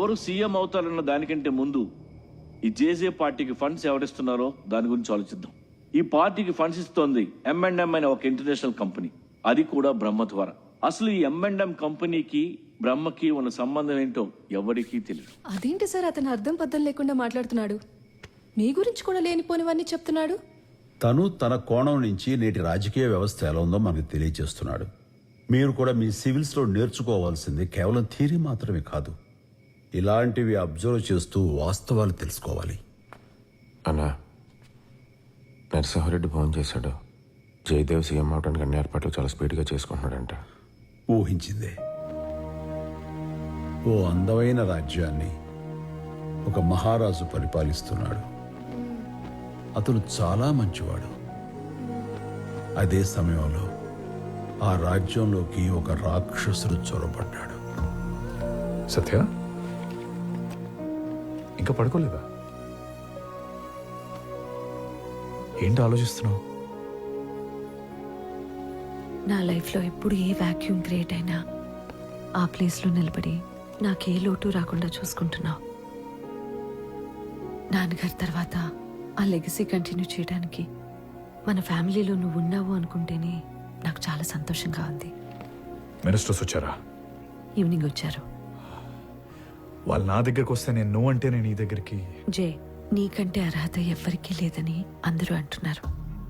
ఎవరు సీఎం అవుతారన్న దానికంటే ముందు ఈ జేజే పార్టీకి ఫండ్స్ ఎవరిస్తున్నారో దాని గురించి ఆలోచిద్దాం. ఈ పార్టీకి ఫండ్స్ ఇస్తోంది M&M అనే ఒక ఇంటర్నేషనల్ కంపెనీ, అది కూడా బ్రహ్మ ద్వారా. అసలు ఈ M&M కంపెనీకి బ్రహ్మకి ఉన్న సంబంధం ఏంటో ఎవరికీ తెలియదు. అదేంటి సార్ అతను అర్థం పద్ధం లేకుండా మాట్లాడుతున్నాడు? మీ గురించి కూడా లేనిపోనివన్నీ చెప్తున్నాడు. తను తన కోణం నుంచి నేటి రాజకీయ వ్యవస్థ ఎలా ఉందో మనకు తెలియజేస్తున్నాడు. మీరు కూడా మీ సివిల్స్లో నేర్చుకోవాల్సింది కేవలం థియరీ మాత్రమే కాదు, ఇలాంటివి అబ్జర్వ్ చేస్తూ వాస్తవాలు తెలుసుకోవాలి. అన్నా, నరసింహారెడ్డి ఫోన్ చేశాడు. జయదేవ్ సీఎం అవడానికి అన్ని ఏర్పాట్లు చాలా స్పీడ్గా చేసుకుంటున్నాడంట. ఊహించిందే. ఓ అందమైన రాజ్యాన్ని ఒక మహారాజు పరిపాలిస్తున్నాడు. అతను చాలా మంచివాడు. అదే సమయంలో ఆ రాజ్యంలోకి ఒక రాక్షసుడు చొరబడ్డాడు. సత్య, ఇంకా పడుకోలేదా? ఏంటి ఆలోచిస్తున్నావు? నా లైఫ్లో ఎప్పుడు ఏ వ్యాక్యూమ్ క్రియేట్ అయినా ఆ ప్లేస్లో నిలబడి నాకే లోటు రాకుండా చూసుకుంటున్నావు. నాన్నగారి తర్వాత ఆ లెగసీ కంటిన్యూ చేయడానికి మన ఫ్యామిలీలో నువ్వు ఉన్నావు అనుకుంటేనే నాకు చాలా సంతోషంగా ఉంది. మినిస్టర్స్ వచ్చారా? ఈవినింగ్ వచ్చారు. వాళ్ళు నా దగ్గరకు వస్తే నేను నువ్వు అంటే నేను నీ దగ్గరికి. జే, నీకంటే అర్హత ఎవ్వరికీ లేదని అందరూ అంటున్నారు.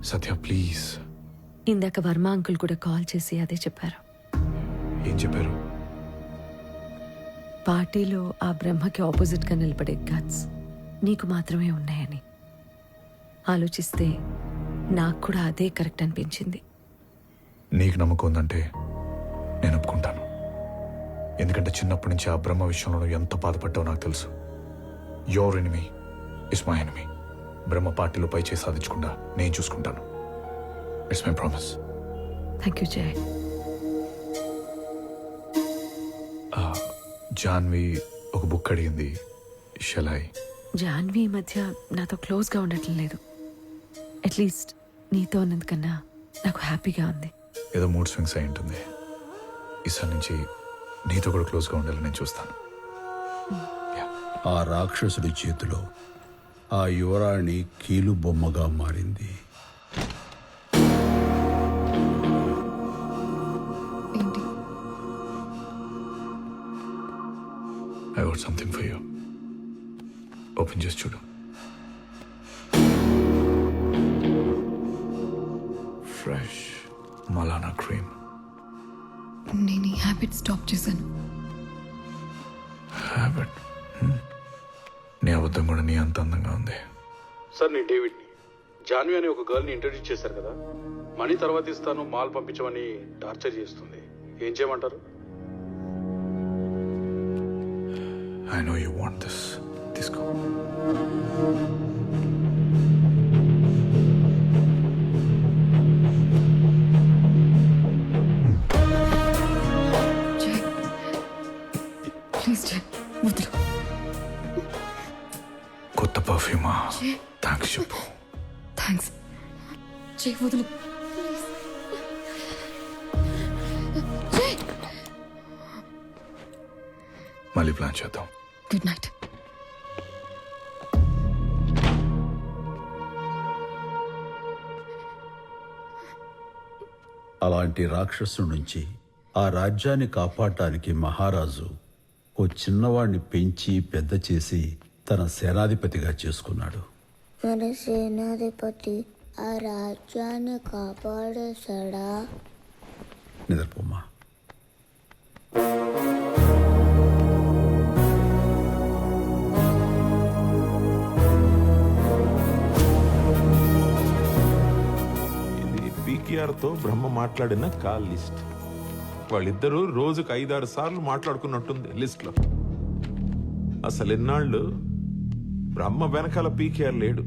సత్య ప్లీజ్. ఇందాక వర్మ అంకుల్ కూడా కాల్ చేసి అదే చెప్పారు. ఏం చెప్పారు? పార్టీలో ఆ బ్రహ్మకి ఆపోజిట్గా నిలబడే గట్స్ నీకు మాత్రమే ఉన్నాయని. ఆలోచిస్తే నాకు కూడా అదే కరెక్ట్ అనిపించింది. నీకు నమ్మకం ఉందంటే నేను ఒప్పుకుంటాను. ఎందుకంటే చిన్నప్పటి నుంచి ఆ బ్రహ్మ విషయంలో నువ్వు ఎంత బాధపడ్డావో నాకు తెలుసు. Your enemy is my enemy. Brahma పార్టీలో పై చేసి సాధించకుండా నేను చూసుకుంటాను. It's my promise. Thank you Jai. Jhanvi ఒక బుక్ అడిగింది. షెలై? జాన్వి ఈ మధ్య నాతో క్లోజ్గా ఉండటం లేదు. అట్లీస్ట్ నీతో ఉన్నందుకన్నా నాకు హ్యాపీగా ఉంది. ఏదో మూడ్ స్వింగ్స్ అయి ఉంటుంది. ఈసారి నుంచి నీతో కూడా క్లోజ్గా ఉండాలని నేను చూస్తాను. ఆ రాక్షసుడి చేతిలో ఆ యువరాణి కీలు బొమ్మగా మారింది. ఏంటి? I got something for you. Open చేసి చూడు. Fresh Malana cream. నేను ఈ హ్యాబిట్ స్టాప్ చేశాను. హ్యాబిట్? నీ అబద్ధం కూడా నీ అంత అందంగా ఉంది. సార్, నేను డేవిడ్ని. జాన్వి అనే ఒక గర్ల్ని ఇంట్రడ్యూస్ చేశారు కదా, మనీ తర్వాత ఇస్తాను, మాల్ పంపించమని టార్చర్ చేస్తుంది. ఏం చేయమంటారు? I know you want this. తీసుకో. జయ్, ప్లీజ్ జయ్, వదిలు. కొత్త పర్ఫ్యూమా? జయ్, థ్యాంక్స్ చెప్పు. థ్యాంక్స్. జయ్, వదిలు. జయ్, మళ్ళీ ప్లాన్ చేద్దాం. Good night. అలాంటి రాక్షసుడి నుంచి ఆ రాజ్యాన్ని కాపాడటానికి మహారాజు ఓ చిన్నవాడిని పెంచి పెద్ద చేసి తన సేనాధిపతిగా చేసుకున్నాడు. మరి సేనాధిపతి ఆ రాజ్యాన్ని కాపాడేశాడా? నిద్రపోమ్మా. ఇది PKR తో బ్రహ్మ మాట్లాడిన కాల్ లిస్ట్. వాళ్ళిద్దరూ రోజుకు 5-6 సార్లు మాట్లాడుకున్నట్టుంది లిస్ట్ లో. అసలు ఎన్నాళ్ళు బ్రహ్మ వెనకాల PKR లేడు,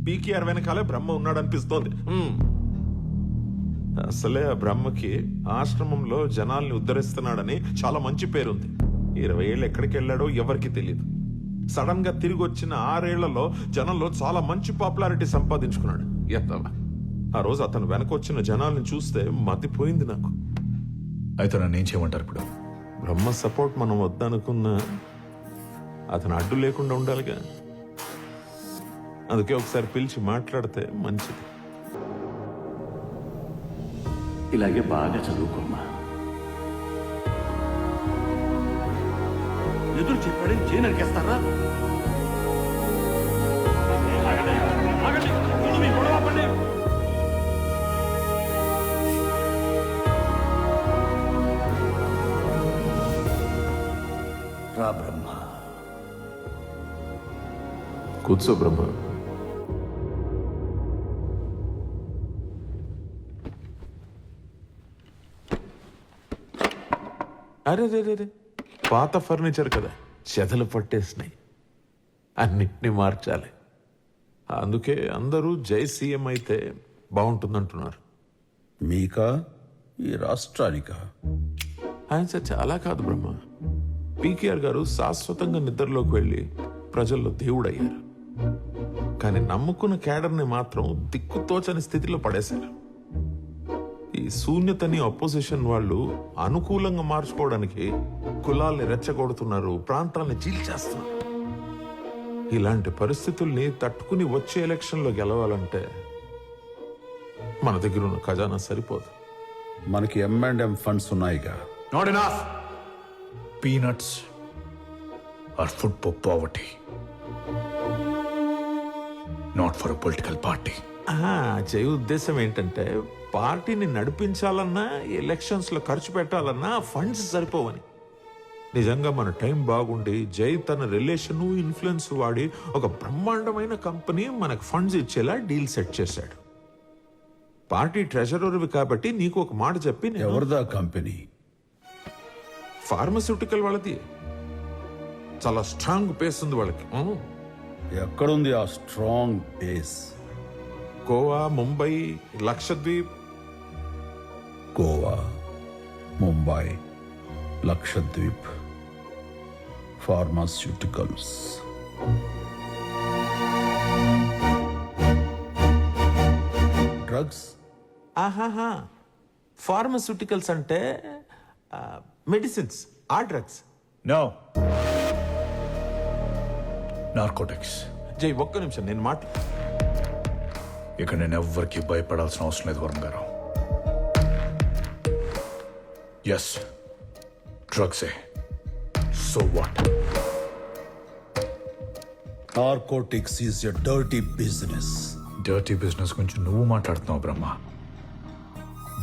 PKR వెనకాలే బ్రహ్మ ఉన్నాడు అనిపిస్తోంది. అసలే ఆ బ్రహ్మకి ఆశ్రమంలో జనాల్ని ఉద్ధరిస్తున్నాడని చాలా మంచి పేరుంది. 20 ఏళ్ళు ఎక్కడికి వెళ్ళాడో ఎవరికి తెలియదు. సడన్ గా తిరిగి వచ్చిన 6 ఏళ్లలో జనంలో చాలా మంచి పాపులారిటీ సంపాదించుకున్నాడు. ఎత్తవా ఆ రోజు అతను వెనకొచ్చిన జనాల్ని చూస్తే మతిపోయింది నాకు. అయితే నన్ను ఏం చేయమంటారు ఇప్పుడు? బ్రహ్మ సపోర్ట్ మనం వద్దనుకున్నా అతను అడ్డు లేకుండా ఉండాలిగా. అందుకే ఒకసారి పిలిచి మాట్లాడితే మంచిది. ఇలాగే బాగా చదువుకోమ్మా. ఎదురు చెప్పాడని చేయనరికేస్తారా? రా బ్రహ్మ. కూర్చో బ్రహ్మ. అరే రే రే రే, పాత ఫర్నిచర్ కదా, చెదలు పట్టేసినాయి, అన్నిటినీ మార్చాలి. అందుకే అందరూ జై సీఎం అయితే బాగుంటుందంటున్నారు. మీకా ఈ రాష్ట్రానికా? ఆయన చచ్చి అలా కాదు బ్రహ్మ. పీకేఆర్ గారు శాశ్వతంగా నిద్రలోకి వెళ్ళి ప్రజల్లో దేవుడయ్యారు. కానీ నమ్ముకున్న క్యాడర్ని మాత్రం దిక్కుతోచని స్థితిలో పడేశారు. ఈ శూన్యతని అపోజిషన్ వాళ్ళు అనుకూలంగా మార్చుకోవడానికి కులాల్ని రెచ్చగొడుతున్నారు, ప్రాంతాల్ని చీల్చేస్తున్నారు. ఇలాంటి పరిస్థితుల్ని తట్టుకుని వచ్చే ఎలక్షన్లో గెలవాలంటే మన దగ్గర ఉన్న ఖజానా సరిపోదు. మనకి M&M ఫండ్స్ ఉన్నాయిగా. Not enough. Peanuts are food for poverty, not for a political party. Jaya ఉద్దేశం ఏంటంటే పార్టీని నడిపించాలన్నా ఎలక్షన్స్ లో ఖర్చు పెట్టాలన్నా ఫండ్స్ సరిపోవని. నిజంగా మన టైం బాగుండి జై తన రిలేషన్ ఇన్ఫ్లుయెన్స్ వాడి ఒక బ్రహ్మాండమైన కంపెనీ మనకు ఫండ్స్ ఇచ్చేలా డీల్ సెట్ చేశాడు. పార్టీ ట్రెజరర్వి కాబట్టి నీకు ఒక మాట చెప్పి, ఎవరిదా కంపెనీ? ఫార్మస్యూటికల్ వాళ్ళది. చాలా స్ట్రాంగ్ పేస్ ఉంది వాళ్ళకి. ఎక్కడుంది ఆ strong base? Goa, Mumbai, Lakshadweep. Goa, Mumbai, Lakshadweep, pharmaceuticals. Drugs? ఆహాహా, ఫార్మస్యూటికల్స్ అంటే మెడిసిన్స్, ఆ డ్రగ్స్. No, narcotics. జై ఒక్క నిమిషం నేను ఇక నేను ఎవ్వరికి భయపడాల్సిన అవసరం లేదు వరుణ్ గారు. ఎస్, డ్రగ్సే. So what? Narcotics is a dirty business. Dirty business గురించి నువ్వు మాట్లాడుతున్నావు బ్రహ్మ.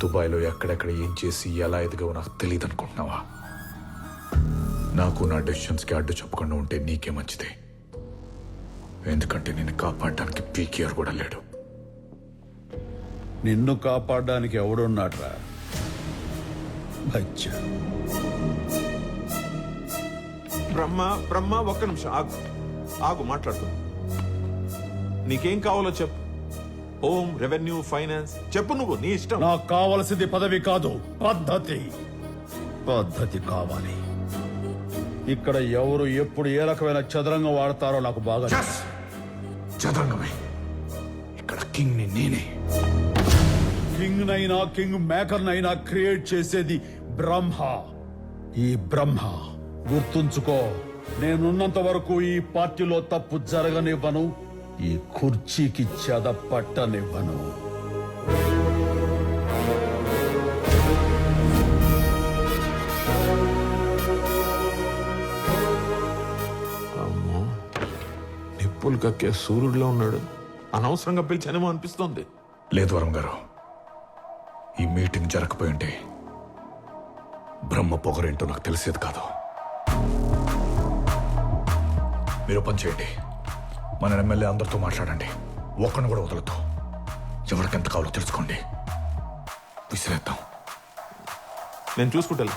దుబాయ్లో ఎక్కడెక్కడ ఏం చేసి ఎలా ఎదిగావో నాకు తెలియదు అనుకుంటున్నావా? నాకు నా డెసిషన్స్కి అడ్డు చెప్పకుండా ఉంటే నీకే మంచిది. ఎందుకంటే నేను కాపాడడానికి పీకేఆర్ కూడా లేడు. నిన్ను కాపాడడానికి ఎవడున్నాడ్రా? బచ్చా. బ్రహ్మ ఒక్క నిమిషం ఆగు మాట్లాడుతూ. నీకేం కావాలో చెప్పు. హోమ్, రెవెన్యూ, ఫైనాన్స్ చెప్పు, నువ్వు నీ ఇష్టం. నాకు కావలసింది పదవి కాదు, పద్ధతి. పద్ధతి కావాలి. ఇక్కడ ఎవరు ఎప్పుడు ఏ రకమైన చదరంగం వాడతారో నాకు బాగా తెలుసు. చదరంగమే. ఇక్కడ కింగ్ ని నేనే. కింగ్ నైనా కింగ్ మేకర్ నైనా క్రియేట్ చేసేది బ్రహ్మ. ఈ బ్రహ్మ గుర్తుంచుకో. నేనున్నంత వరకు ఈ పార్టీలో తప్పు జరగనివ్వను, ఈ కుర్చీకి చెద పట్టనివ్వను. అమ్మో, నిప్పులు కక్కే సూర్యుడిలో ఉన్నాడు. అనవసరంగా పిలిచానేమో అనిపిస్తోంది. లేదు వరుణ్ గారు, ఈ మీటింగ్ జరగకపోయి ఉంటే బ్రహ్మ పొగరేంటో నాకు తెలిసేది కాదు. మీరు పని చేయండి, మన ఎమ్మెల్యే అందరితో మాట్లాడండి. ఒక్కడిని కూడా వదలొద్దు. ఎవరికెంత కావాలో తెలుసుకోండి. విసిరేద్దాం. నేను చూసుకుంటాను.